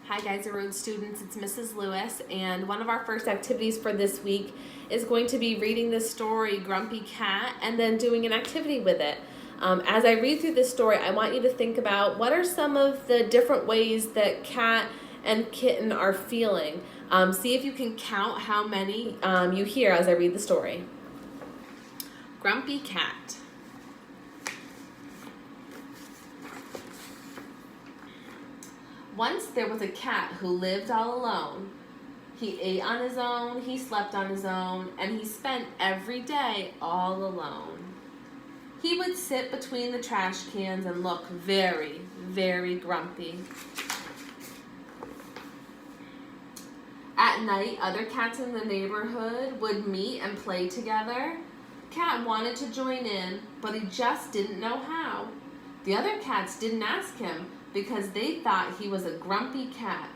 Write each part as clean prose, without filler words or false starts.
Hi guys, Road students, it's Mrs. Lewis, and one of our first activities for this week is going to be reading the story Grumpy Cat and then doing an activity with it. As I read through this story, I want you to think about what are some of the different ways that Cat and Kitten are feeling. See if you can count how many you hear as I read the story. Grumpy Cat. Once there was a cat who lived all alone. He ate on his own, he slept on his own, and he spent every day all alone. He would sit between the trash cans and look very, very grumpy. At night, other cats in the neighborhood would meet and play together. Cat wanted to join in, but he just didn't know how. The other cats didn't ask him, because they thought he was a grumpy cat,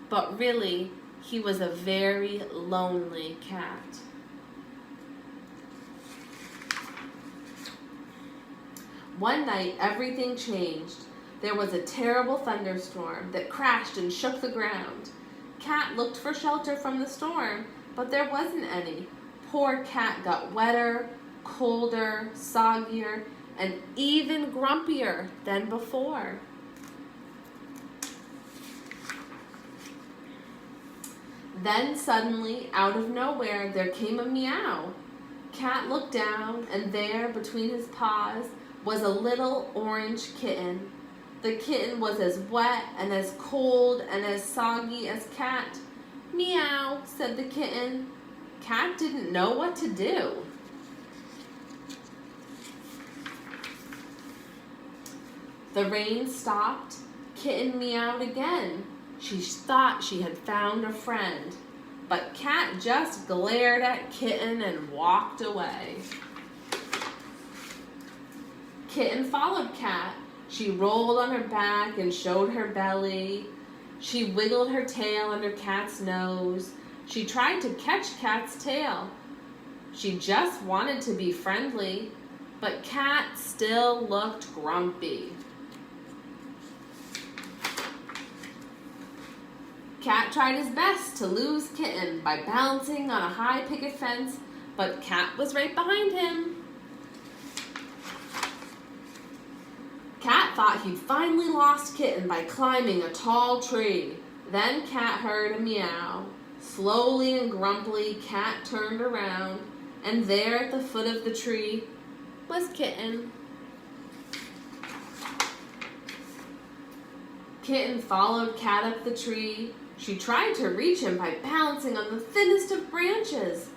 but really, he was a very lonely cat. One night, everything changed. There was a terrible thunderstorm that crashed and shook the ground. Cat looked for shelter from the storm, but there wasn't any. Poor Cat got wetter, colder, soggier, and even grumpier than before. Then suddenly, out of nowhere, there came a meow. Cat looked down, and there, between his paws, was a little orange kitten. The kitten was as wet and as cold and as soggy as Cat. Meow, said the kitten. Cat didn't know what to do. The rain stopped. Kitten meowed again. She thought she had found a friend, but Cat just glared at Kitten and walked away. Kitten followed Cat. She rolled on her back and showed her belly. She wiggled her tail under Cat's nose. She tried to catch Cat's tail. She just wanted to be friendly, but Cat still looked grumpy. Cat tried his best to lose Kitten by balancing on a high picket fence, but Cat was right behind him. Cat thought he'd finally lost Kitten by climbing a tall tree. Then Cat heard a meow. Slowly and grumpily, Cat turned around, and there at the foot of the tree was Kitten. Kitten followed Cat up the tree. She tried to reach him by balancing on the thinnest of branches.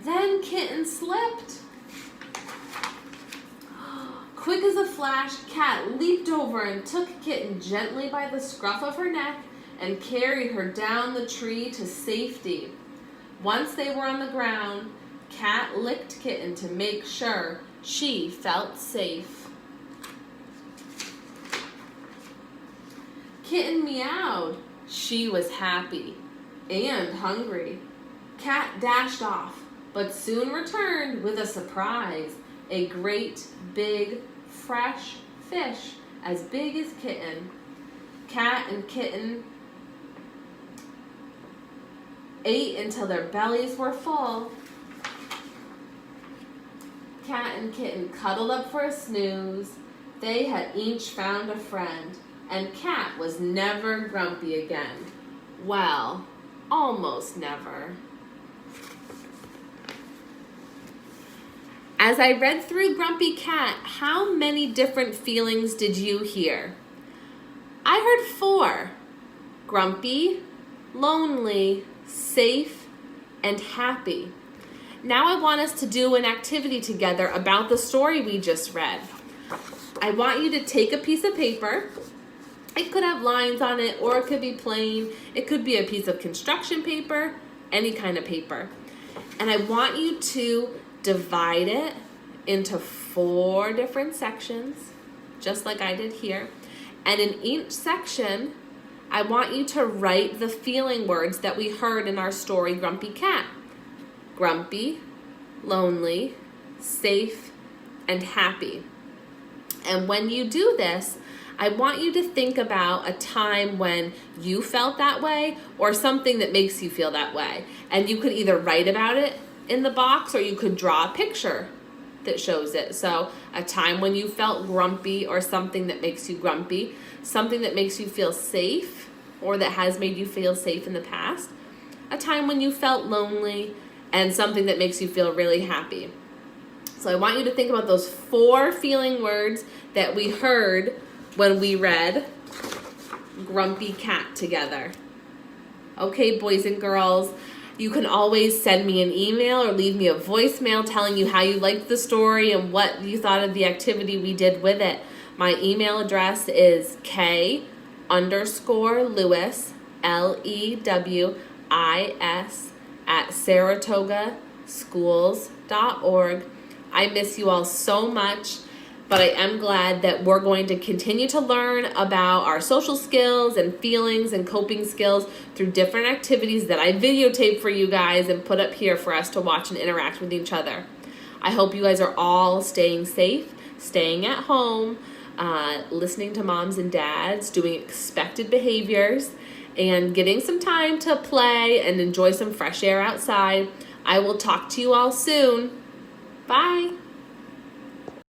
Then Kitten slipped. Quick as a flash, Cat leaped over and took Kitten gently by the scruff of her neck and carried her down the tree to safety. Once they were on the ground, Cat licked Kitten to make sure she felt safe. Kitten meowed. She was happy and hungry. Cat dashed off, but soon returned with a surprise, a great, big, fresh fish as big as Kitten. Cat and Kitten ate until their bellies were full. Cat and Kitten cuddled up for a snooze. They had each found a friend. And Cat was never grumpy again. Well, almost never. As I read through Grumpy Cat, how many different feelings did you hear? I heard 4. Grumpy, lonely, safe, and happy. Now I want us to do an activity together about the story we just read. I want you to take a piece of paper. It could have lines on it, or it could be plain. It could be a piece of construction paper, any kind of paper. And I want you to divide it into 4 different sections, just like I did here. And in each section, I want you to write the feeling words that we heard in our story, Grumpy Cat. Grumpy, lonely, safe, and happy. And when you do this, I want you to think about a time when you felt that way or something that makes you feel that way. And you could either write about it in the box or you could draw a picture that shows it. So a time when you felt grumpy or something that makes you grumpy, something that makes you feel safe or that has made you feel safe in the past, a time when you felt lonely, and something that makes you feel really happy. So I want you to think about those 4 feeling words that we heard when we read Grumpy Cat together. Okay, boys and girls, you can always send me an email or leave me a voicemail telling you how you liked the story and what you thought of the activity we did with it. My email address is k_Lewis, LEWIS, @saratogaschools.org. I miss you all so much, but I am glad that we're going to continue to learn about our social skills and feelings and coping skills through different activities that I videotape for you guys and put up here for us to watch and interact with each other. I hope you guys are all staying safe, staying at home, listening to moms and dads, doing expected behaviors, and getting some time to play and enjoy some fresh air outside. I will talk to you all soon. Bye.